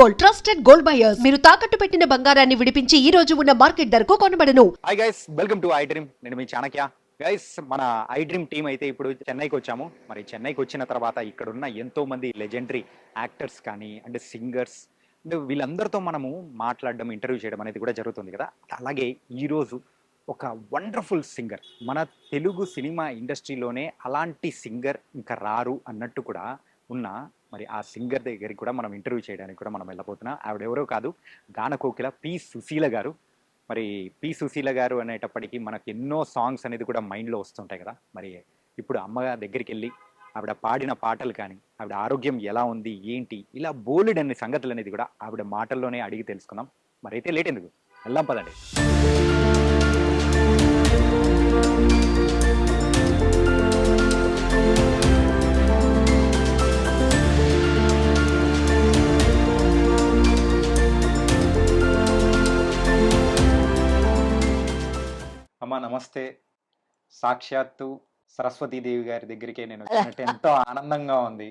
Gold, trusted gold buyers. మీరు తాకట్టు పెట్టిన బంగారాన్ని విడిపించి ఈ రోజు ఉన్న మార్కెట్ ధరకు కొనబడను. Hi guys, welcome to I dream. నేను మీ చాణక్య. గైస్, మన ఐ డ్రీమ్ టీం అయితే ఇప్పుడు చెన్నైకి వచ్చాము. మరి చెన్నైకి వచ్చిన తర్వాత ఇక్కడ ఉన్న ఎంతో మంది లెజెండరీ యాక్టర్స్ కానీ అంటే సింగర్స్ అంటే వీళ్ళందరితో మనము మాట్లాడడం, ఇంటర్వ్యూ చేయడం అనేది కూడా జరుగుతుంది కదా. అలాగే ఈరోజు ఒక వండర్ఫుల్ సింగర్, మన తెలుగు సినిమా ఇండస్ట్రీలోనే అలాంటి సింగర్ ఇంకా రారు అన్నట్టు కూడా ఉన్న మరి ఆ సింగర్ దగ్గరికి కూడా మనం ఇంటర్వ్యూ చేయడానికి కూడా మనం వెళ్ళబోతున్నాం. ఆవిడ ఎవరో కాదు, గాన కోకిల పి సుశీల గారు. మరి పి సుశీల గారు అనేటప్పటికీ మనకు ఎన్నో సాంగ్స్ అనేది కూడా మైండ్లో వస్తుంటాయి కదా. మరి ఇప్పుడు అమ్మ దగ్గరికి వెళ్ళి ఆవిడ పాడిన పాటలు కానీ, ఆవిడ ఆరోగ్యం ఎలా ఉంది ఏంటి, ఇలా బోలెడ్ అనే సంగతులు అనేది కూడా ఆవిడ మాటల్లోనే అడిగి తెలుసుకుందాం. మరి అయితే లేట్ ఎందుకు, వెళ్దాం పదండి. అమ్మా నమస్తే. సాక్షాత్తు సరస్వతీదేవి గారి దగ్గరికి నేను వచ్చినట్టు ఎంతో ఆనందంగా ఉంది.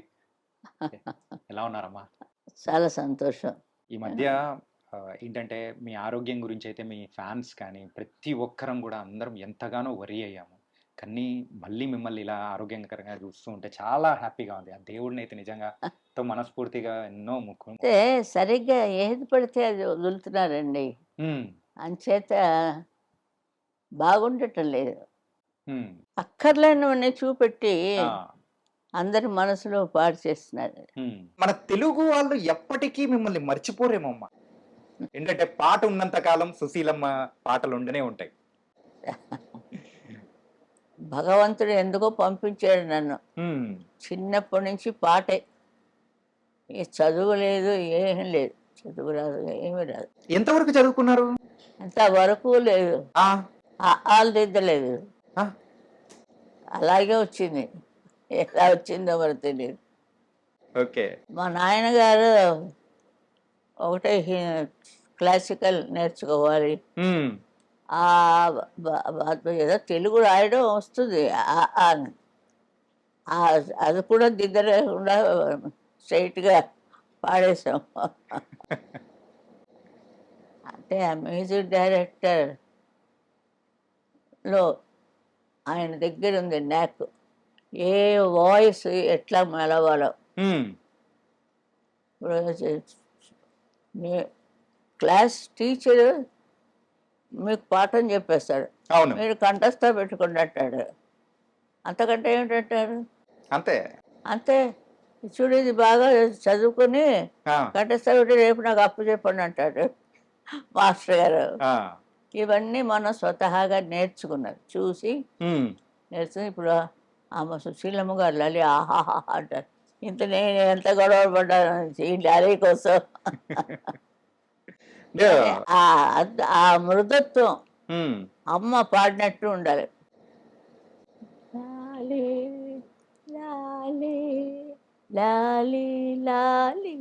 ఎలా ఉన్నారమ్మా? చాలా సంతోషం. ఈ మధ్య ఏంటంటే మీ ఆరోగ్యం గురించి అయితే మీ ఫ్యాన్స్ కానీ ప్రతి ఒక్కరం కూడా అందరం ఎంతగానో వరి అయ్యాము. కానీ మళ్ళీ మిమ్మల్ని ఇలా ఆరోగ్యకరంగా చూస్తూ ఉంటే చాలా హ్యాపీగా ఉంది. ఆ దేవుడిని అయితే నిజంగా ఎంతో మనస్ఫూర్తిగా ఎన్నో ముక్కు. అంటే సరిగ్గా ఏది పడితే అది వదులుతున్నారండి, అంచేత బాగుండటం లేదు. అక్కర్లేనివన్నీ చూపెట్టి అందరి మనసులో పాడు చేస్తున్నారు. మన తెలుగు వాళ్ళు ఎప్పటికీ మిమ్మల్ని మర్చిపోరేమమ్మా. ఏంటంటే పాట ఉన్నంత కాలం సుశీలమ్మ పాటలు ఉండనే ఉంటాయి. భగవంతుడు ఎందుకో పంపించాడు నన్ను. చిన్నప్పటి నుంచి పాటే, చదువు లేదు, ఏం లేదు. చదువు రాదు, ఏమీ రాదు. ఎంతవరకు చదువుకున్నారు? అంతవరకు లేదు, ఆలు దిద్దలేదు, అలాగే వచ్చింది. ఎలా వచ్చిందో మరి తెలియదు. ఓకే. మా నాయనగారు ఒకటే క్లాసికల్ నేర్చుకోవాలి, ఏదో తెలుగు రాయడం వస్తుంది, అది కూడా దిద్దలేకుండా స్ట్రైట్గా పాడేశాం. అంటే ఆ మ్యూజిక్ డైరెక్టర్లో ఆయన దగ్గర ఉంది నాకు, ఏ వాయిస్ ఎట్లా మెలవాలో. మీ క్లాస్ టీచరు మీకు పాఠం చెప్పేస్తాడు, మీరు కంఠస్థ పెట్టుకోండి అంటాడు. అంతకంటే ఏమిటంటారు? అంతే అంతే. చూడు, ఇది బాగా చదువుకుని కంఠస్థ పెట్టి రేపు నాకు అప్పు చెప్పండి అంటాడు మాస్టర్ గారు. ఇవన్నీ మనం స్వతహాగా నేర్చుకున్నది, చూసి నేర్చుకుని. ఇప్పుడు ఆమె సుశీలమ్మ గారు లలి ఆహాహా అంటారు. ఇంత నేను ఎంత గొడవ పడ్డాను ఈ లారీ కోసం. ఆ మృదత్వం అమ్మ పాడినట్టు ఉండాలి. లాలి లాలి లాలి లాలి,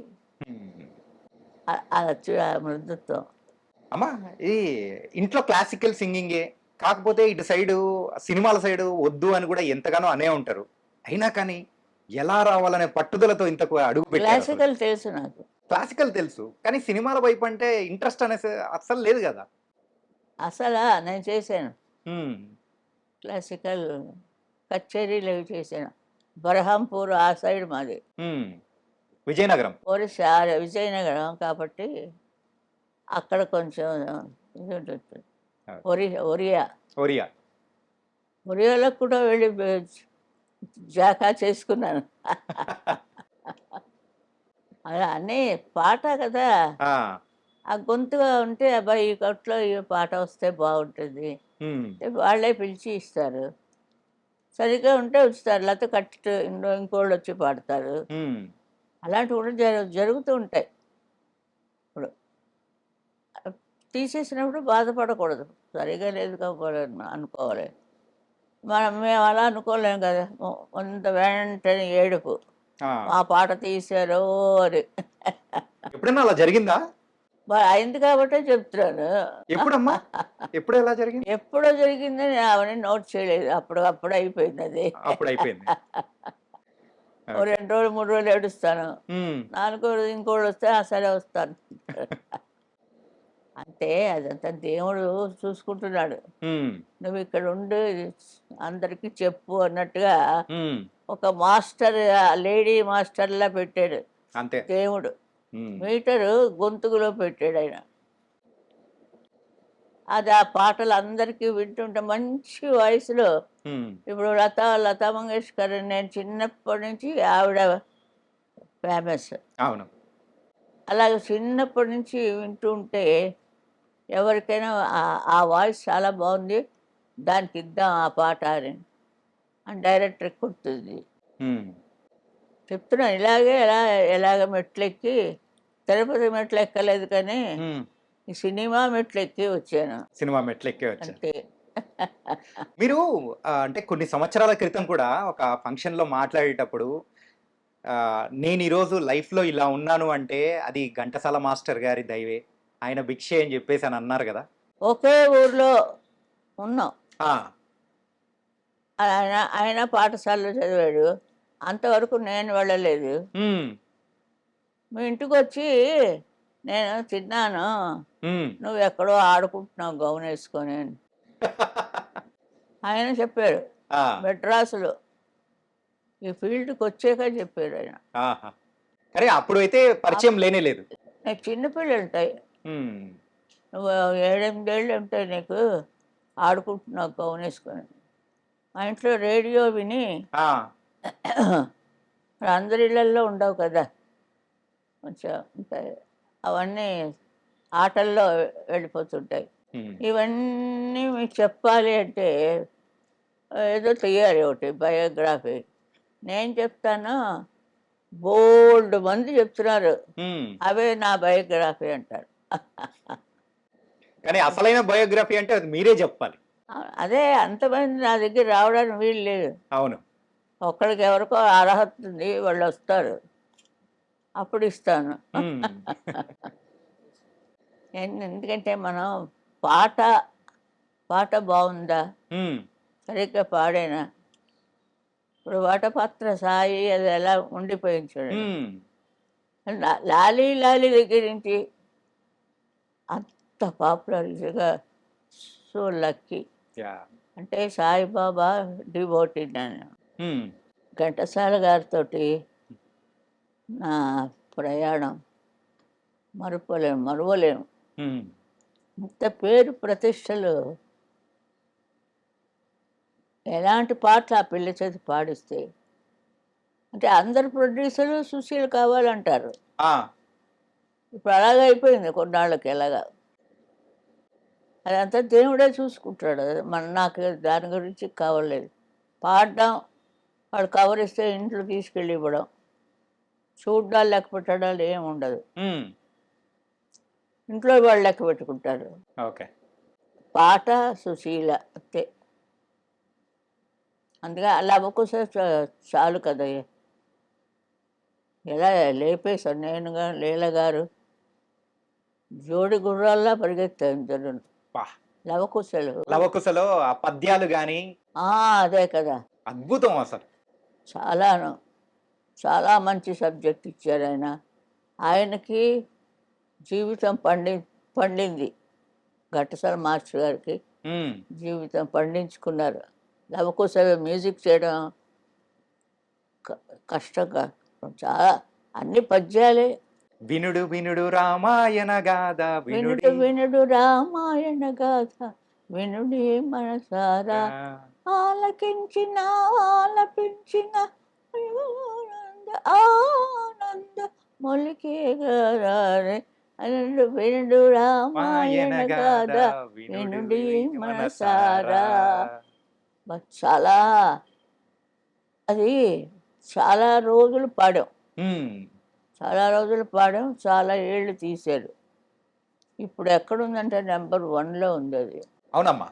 ఆ మృదత్వం. అమ్మా, ఈ ఇంట్లో క్లాసికల్ సింగింగే కాకపోతే ఇటు సైడు సినిమాల సైడు వద్దు అని కూడా ఎంతగానో అనే ఉంటారు. అయినా కానీ ఎలా రావాలనే పట్టుదలతో ఇంతకు అడుగు పెట్టారు. క్లాసికల్ తెలుసు నాకు, క్లాసికల్ తెలుసు, కానీ సినిమాల వైపు అంటే ఇంట్రెస్ట్ అనేసి అస్సలు లేదు కదా. అసలు నేను చేశాను క్లాసికల్ కచేరీలు అవి చేశాను. బరహంపూర్ ఆ సైడ్ మాది, విజయనగరం, ఒరిస్సా విజయనగరం కాబట్టి అక్కడ కొంచెం ఇది ఉంటుంది. ఒరియాలో కూడా వెళ్ళి జాకా చేసుకున్నాను. అలా అన్నీ పాట కదా, ఆ గొంతుగా ఉంటే అబ్బాయి ఈ కొట్లో ఈ పాట వస్తే బాగుంటుంది, వాళ్ళే పిలిచి ఇస్తారు. సరిగ్గా ఉంటే ఉంచుతారు, లేకపోతే కట్టు ఇంకోళ్ళు వచ్చి పాడతారు. అలాంటివి కూడా జరుగుతూ ఉంటాయి. ఇప్పుడు తీసేసినప్పుడు బాధపడకూడదు, సరిగా లేదు కాకపోలేదు అనుకోవాలి. మేము అలా అనుకోలేము కదా. కొంత వెంటనే ఏడుపు, ఆ పాట తీశారో అని. ఎప్పుడైనా అలా జరిగిందా? అయింది కాబట్టే చెప్తున్నాను. ఎప్పుడమ్మా, ఎప్పుడు ఎలా జరిగింది? ఎప్పుడో జరిగిందని అవన్నీ నోట్ చేయలేదు, అప్పుడు అయిపోయింది అది. అప్పుడు అయిపోయింది. ఓ 2 రోజులు 3 రోజులు ఏడుస్తాను. ఉమ్, 4 రోజు ఇంకోళ్ళు వస్తే సరే వస్తాను. అంటే అదంతా దేవుడు చూసుకుంటున్నాడు. ఉమ్, నువ్వు ఇక్కడ ఉండి అందరికీ చెప్పు అన్నట్టుగా ఉమ్, ఒక మాస్టర్, లేడీ మాస్టర్లా పెట్టాడు అంతే. దేవుడు. ఉమ్, మీటరు గొంతుకులో పెట్టాడు ఆయన. అది ఆ పాటలు అందరికీ వింటుంటే మంచి వయసులో, ఉమ్, ఇప్పుడు లతా మంగేష్కర్ నేను చిన్నప్పటి నుంచి ఆవిడ ఫేమస్. అవును. అలాగే చిన్నప్పటి నుంచి వింటూ ఉంటే ఎవరికైనా ఆ వాయిస్ చాలా బాగుంది, దానికి ఇద్దాం ఆ పాట అని డైరెక్టర్ కుడుతుంది. ఉమ్, చెప్తున్నాను ఎలాగ మెట్లెక్కి, తిరుపతి మెట్లు ఎక్కలేదు కానీ ఉమ్, ఈ సినిమా మెట్లు ఎక్కి వచ్చాను సినిమా మెట్లు ఎక్కే వచ్చారు అంతే. మీరు. అంటే కొన్ని సంవత్సరాల క్రితం కూడా ఒక ఫంక్షన్లో మాట్లాడేటప్పుడు నేను ఈరోజు లైఫ్లో ఇలా ఉన్నాను అంటే అది ఘంటసాల మాస్టర్ గారి దైవే, ఆయన భిక్షే అని చెప్పేసి అని అన్నారు కదా. ఒకే ఊర్లో ఉన్నాం. ఆ, ఆయన పాఠశాలలో చదివాడు, అంతవరకు నేను వెళ్ళలేదు. ఉమ్, మీ ఇంటికి వచ్చి నేను తిన్నాను, ఉమ్. నువ్వు ఎక్కడో ఆడుకుంటున్నావు గౌన్ వేసుకొని అని ఆయన చెప్పాడు. ఆ, మెడ్రాసులో ఈ ఫీల్డ్కి వచ్చాక చెప్పాడు ఆయన. ఆహా. కానీ అప్పుడు అయితే పరిచయం లేనే లేదు. నీకు చిన్నపిల్లలు ఉంటాయి, ఉమ్, నువ్వు 7-8 ఏళ్ళు ఉంటాయి నీకు, ఆడుకుంటున్నావు గౌన్ వేసుకొని. మా ఇంట్లో రేడియో విని, ఆ, మరి అందరి ఇళ్ళల్లో ఉండవు కదా, కొంచెం ఉంటాయి, అవన్నీ ఆటల్లో వెళ్ళిపోతుంటాయి. ఉమ్, ఇవన్నీ మీకు చెప్పాలి అంటే ఏదో తీయాలి ఒకటి బయోగ్రఫీ. నేను చెప్తాను, బోల్డ్ మంది చెప్తున్నారు, ఉమ్. అవే నా బయోగ్రఫీ అంటారు. కానీ అసలైన బయోగ్రఫీ అంటే అది మీరే చెప్పాలి. అదే అంతమంది నా దగ్గర రావడానికి వీలు లేదు. అవును. ఒక్కడికి ఎవరికో అర్హత ఉంది, వాళ్ళు వస్తారు, అప్పుడు ఇస్తాను. ఉమ్, ఎందుకంటే మనం పాట బాగుందా, ఉమ్, సరిగ్గా పాడేనా. ఇప్పుడు వటపత్ర సాయి అది ఎలా ఉండిపోయింది చూడండి. ఉమ్. లాలీ దగ్గర నుంచి అంత పాపులర్గా, సో లక్కీ. యా. అంటే సాయిబాబా డివోటీ నేను. ఉమ్, ఘంటసాల గారితో నా ప్రయాణం మరువలేము. ఉమ్. ఇంత పేరు ప్రతిష్టలు, ఎలాంటి పాటలు ఆ పిల్ల చేతి పాడిస్తే, అంటే అందరు ప్రొడ్యూసర్లు సుశీల్ కావాలంటారు. ఆ, ఇప్పుడు అలాగే అయిపోయింది కొన్నాళ్ళకి. ఎలాగా అదంతా దేవుడే చూసుకుంటాడు. నాకు దాని గురించి కావలేదు. పాడడం, వాడు కవర్ ఇస్తే ఇంట్లో తీసుకెళ్ళి ఇవ్వడం, చూడ్డాలు లెక్క పెట్టడాలు ఏమి ఉండదు. ఉమ్. ఇంట్లో వాళ్ళు లెక్క పెట్టుకుంటారు. ఓకే. పాట సుశీల అంతే. అందుకే అలా అవ్వకోసే చాలు కదా. ఎలా లేపేశాను నేనుగా, లీల గారు జోడి గుర్రాల్లా పరిగెత్తాను ఇద్దరు లవకుశలు. లవకుశలో ఆ పద్యాలు గాని అదే కదా, అద్భుతం అసలు. చాలా మంచి సబ్జెక్ట్ ఇచ్చారు ఆయన. ఆయనకి జీవితం పండింది. ఘంటసాల మాస్టర్ గారికి ఉమ్, జీవితం పండించుకున్నారు. లవకుశలు మ్యూజిక్ చేయడం కష్టంగా, చాలా అన్ని పద్యాలే. వినుడు వినుడు రామాయణ గాథ, వినుడు రామాయణ గాథ, వినుడే మనసారా, ఆలకించిన ఆలపించిన ఆనంద మొలికే గారే అనండు. వినుడు రామాయణ గాథ, వినుడి మనసారా. చాలా అది చాలా రోజులు పాడాం. చాలా ఏళ్ళు తీశారు. ఇప్పుడు ఎక్కడుందంటే నెంబర్ 1లో ఉంది అది. అవునమ్మా.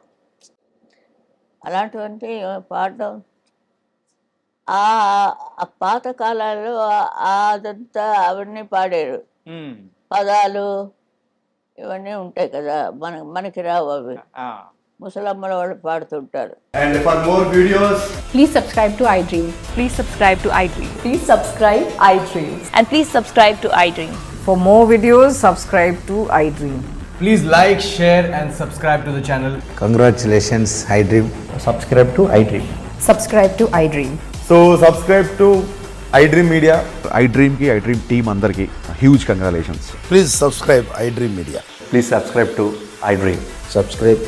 అలాంటివంటే పాడడం ఆ పాత కాలాల్లో అదంతా అవన్నీ పాడారు. పదాలు ఇవన్నీ ఉంటాయి కదా, మనకి రావు అవి. ముసలమ్మల వాళ్ళు పాడుతుంటారు. And for more videos, Please subscribe to iDream. Please subscribe to iDream. Please subscribe iDream. And please subscribe to iDream. For more videos, subscribe to iDream. please like, share and subscribe to the channel. Congratulations, iDream. Subscribe to iDream. Subscribe to iDream. So subscribe to iDream Media. iDream ki iDream team అందరికి huge congratulations. Please subscribe iDream Media. Please subscribe to iDream. Subscribe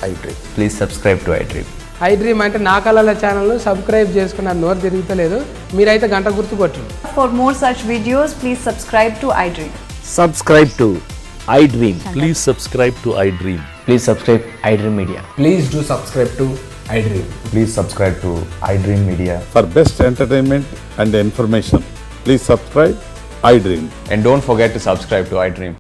iDream. Please subscribe to iDream. iDream అంటే నా కళల ఛానల్ను subscribe చేసుకున్న నోరు తిరుగుతలేదు, మీరైతే గంట గుర్తు కొట్టండి. For more such videos, please subscribe to iDream. Subscribe to iDream. Please subscribe to iDream. Please subscribe iDream Media. Please do subscribe to iDream. Please subscribe to iDream Media. For best entertainment and information, please subscribe iDream. And don't forget to subscribe to iDream.